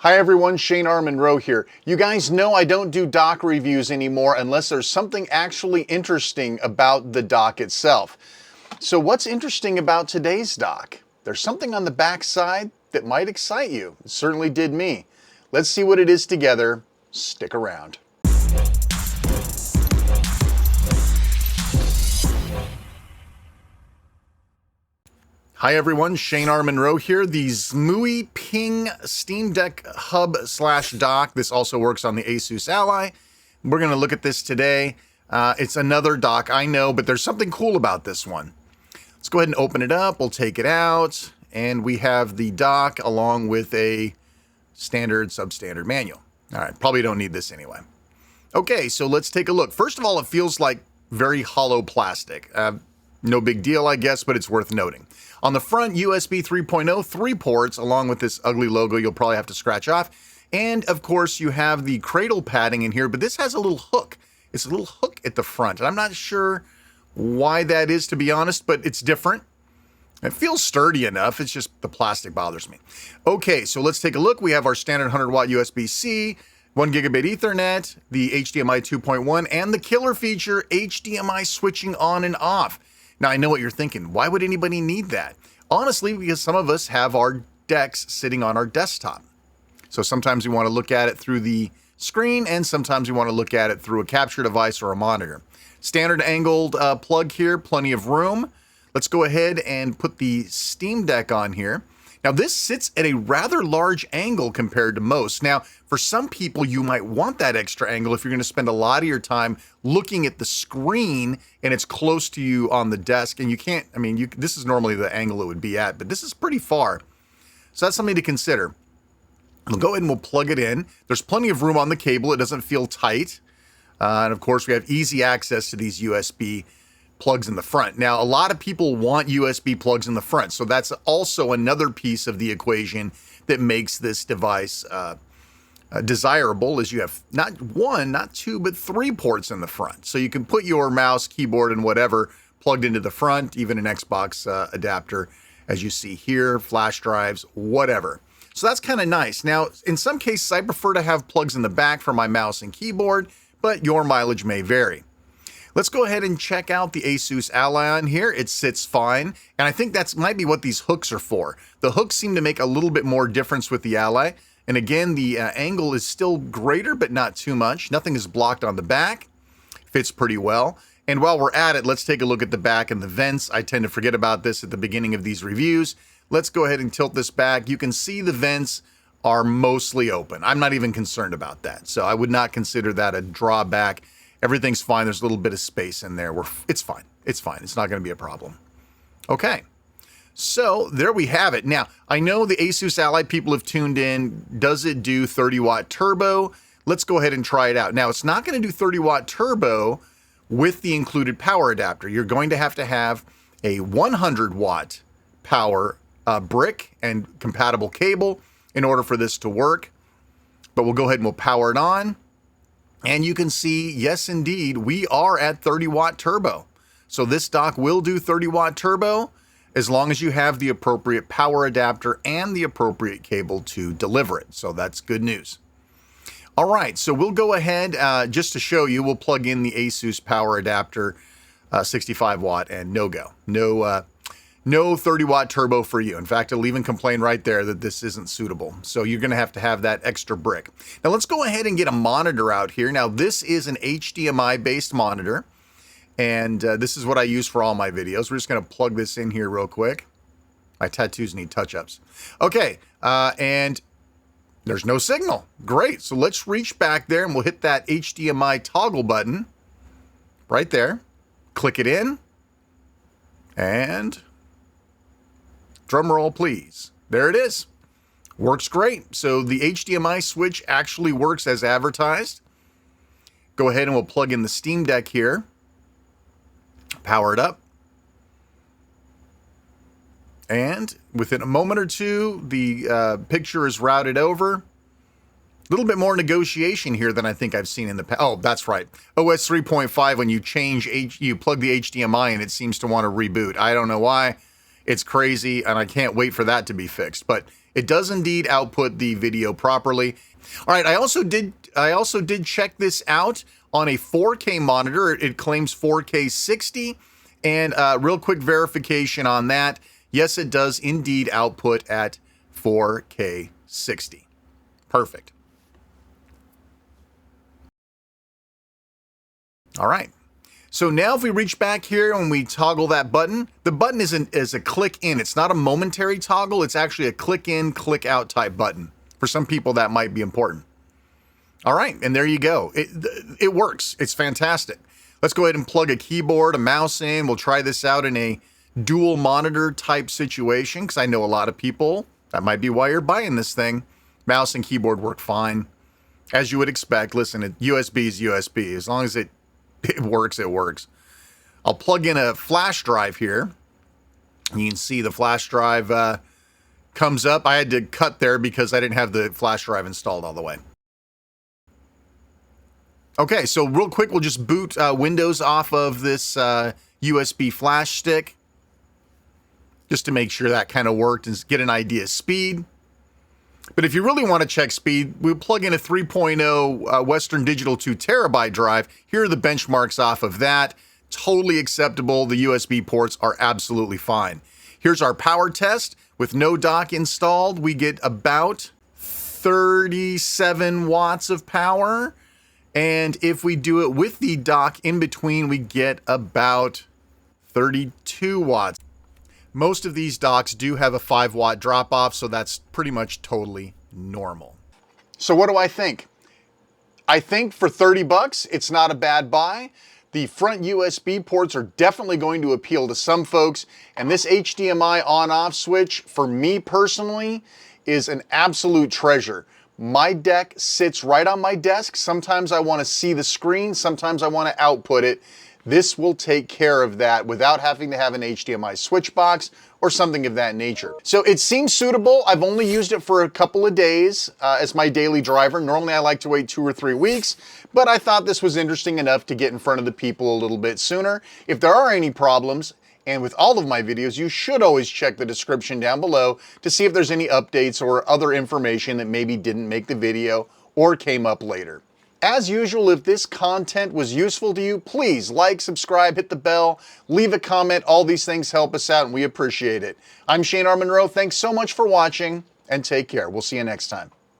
Hi everyone, Shane R. Monroe here. You guys know I don't do dock reviews anymore unless there's something actually interesting about the dock itself. So what's interesting about today's dock? There's something on the back side that might excite you. It certainly did me. Let's see what it is together. Stick around. Hi everyone, Shane R. Monroe here. The Zmuipng Steam Deck Hub / dock. This also works on the Asus Ally. We're going to look at this today. It's another dock, I know, but there's something cool about this one. Let's go ahead and open it up. We'll take it out, and we have the dock along with a standard, substandard manual. All right, probably don't need this anyway. Okay, so let's take a look. First of all, it feels like very hollow plastic. No big deal, I guess, but it's worth noting. On the front, USB 3.0, 3 ports, along with this ugly logo you'll probably have to scratch off. And, of course, you have the cradle padding in here, but this has a little hook. It's a little hook at the front, and I'm not sure why that is, to be honest, but it's different. It feels sturdy enough. It's just the plastic bothers me. Okay, so let's take a look. We have our standard 100-watt USB-C, 1 gigabit Ethernet, the HDMI 2.1, and the killer feature, HDMI switching on and off. Now, I know what you're thinking. Why would anybody need that? Honestly, because some of us have our decks sitting on our desktop. So sometimes we want to look at it through the screen, and sometimes we want to look at it through a capture device or a monitor. Standard angled plug here, plenty of room. Let's go ahead and put the Steam Deck on here. Now, this sits at a rather large angle compared to most. Now, for some people, you might want that extra angle if you're going to spend a lot of your time looking at the screen and it's close to you on the desk. And you can't, this is normally the angle it would be at, but this is pretty far. So that's something to consider. We'll go ahead and we'll plug it in. There's plenty of room on the cable. It doesn't feel tight. And of course, we have easy access to these USB plugs in the front. Now, a lot of people want USB plugs in the front, so that's also another piece of the equation that makes this device desirable, is you have not 1, not 2, but 3 ports in the front. So you can put your mouse, keyboard, and whatever plugged into the front, even an Xbox adapter, as you see here, flash drives, whatever. So that's kind of nice. Now, in some cases, I prefer to have plugs in the back for my mouse and keyboard, but your mileage may vary. Let's go ahead and check out the Asus Ally on here. It sits fine, and I think that might be what these hooks are for. The hooks seem to make a little bit more difference with the Ally, and again, the angle is still greater, but not too much. Nothing is blocked on the back. Fits pretty well. And while we're at it, let's take a look at the back and the vents. I tend to forget about this at the beginning of these reviews. Let's go ahead and tilt this back. You can see the vents are mostly open. I'm not even concerned about that, so I would not consider that a drawback. Everything's fine. There's a little bit of space in there. It's fine. It's fine. It's not going to be a problem. Okay. So there we have it. Now, I know the Asus Ally people have tuned in. Does it do 30-watt turbo? Let's go ahead and try it out. Now, it's not going to do 30-watt turbo with the included power adapter. You're going to have a 100-watt power brick and compatible cable in order for this to work. But we'll go ahead and we'll power it on. And you can see, yes, indeed, we are at 30-watt turbo. So this dock will do 30-watt turbo as long as you have the appropriate power adapter and the appropriate cable to deliver it. So that's good news. All right, so we'll go ahead, just to show you, we'll plug in the Asus power adapter, 65-watt, and no go. No 30-watt turbo for you. In fact, it'll even complain right there that this isn't suitable. So you're going to have that extra brick. Now let's go ahead and get a monitor out here. Now this is an HDMI-based monitor, and this is what I use for all my videos. We're just going to plug this in here real quick. My tattoos need touch-ups. Okay, and there's no signal. Great. So let's reach back there, and we'll hit that HDMI toggle button right there. Click it in, and drum roll, please. There it is. Works great. So the HDMI switch actually works as advertised. Go ahead and we'll plug in the Steam Deck here. Power it up. And within a moment or two, the picture is routed over. A little bit more negotiation here than I think I've seen in the past. Oh, that's right. OS 3.5, when you plug the HDMI in, it seems to want to reboot. I don't know why. It's crazy, and I can't wait for that to be fixed. But it does indeed output the video properly. All right, I also did check this out on a 4K monitor. It claims 4K 60, and real quick verification on that. Yes, it does indeed output at 4K 60. Perfect. All right. So now if we reach back here and we toggle that button, the button is a click in. It's not a momentary toggle. It's actually a click in, click out type button. For some people, that might be important. All right, and there you go. It works. It's fantastic. Let's go ahead and plug a keyboard, a mouse in. We'll try this out in a dual monitor type situation because I know a lot of people, that might be why you're buying this thing. Mouse and keyboard work fine. As you would expect. Listen, USB is USB. As long as it works, it works. I'll plug in a flash drive here. You can see the flash drive comes up. I had to cut there because I didn't have the flash drive installed all the way. Okay, so real quick, we'll just boot Windows off of this USB flash stick just to make sure that kind of worked and get an idea of speed. But if you really want to check speed, we'll plug in a 3.0 Western Digital 2 terabyte drive. Here are the benchmarks off of that. Totally acceptable. The USB ports are absolutely fine. Here's our power test. With no dock installed, we get about 37 watts of power. And if we do it with the dock in between, we get about 32 watts. Most of these docks do have a 5-watt drop-off, so that's pretty much totally normal. So what do I think? I think for 30 bucks, it's not a bad buy. The front USB ports are definitely going to appeal to some folks, and this HDMI on-off switch, for me personally, is an absolute treasure. My deck sits right on my desk. Sometimes I want to see the screen, sometimes I want to output it. This will take care of that without having to have an HDMI switch box or something of that nature. So it seems suitable. I've only used it for a couple of days as my daily driver. Normally I like to wait 2 or 3 weeks, but I thought this was interesting enough to get in front of the people a little bit sooner. If there are any problems, and with all of my videos, you should always check the description down below to see if there's any updates or other information that maybe didn't make the video or came up later. As usual, if this content was useful to you, please like, subscribe, hit the bell, leave a comment. All these things help us out and we appreciate it. I'm Shane R. Monroe. Thanks so much for watching and take care. We'll see you next time.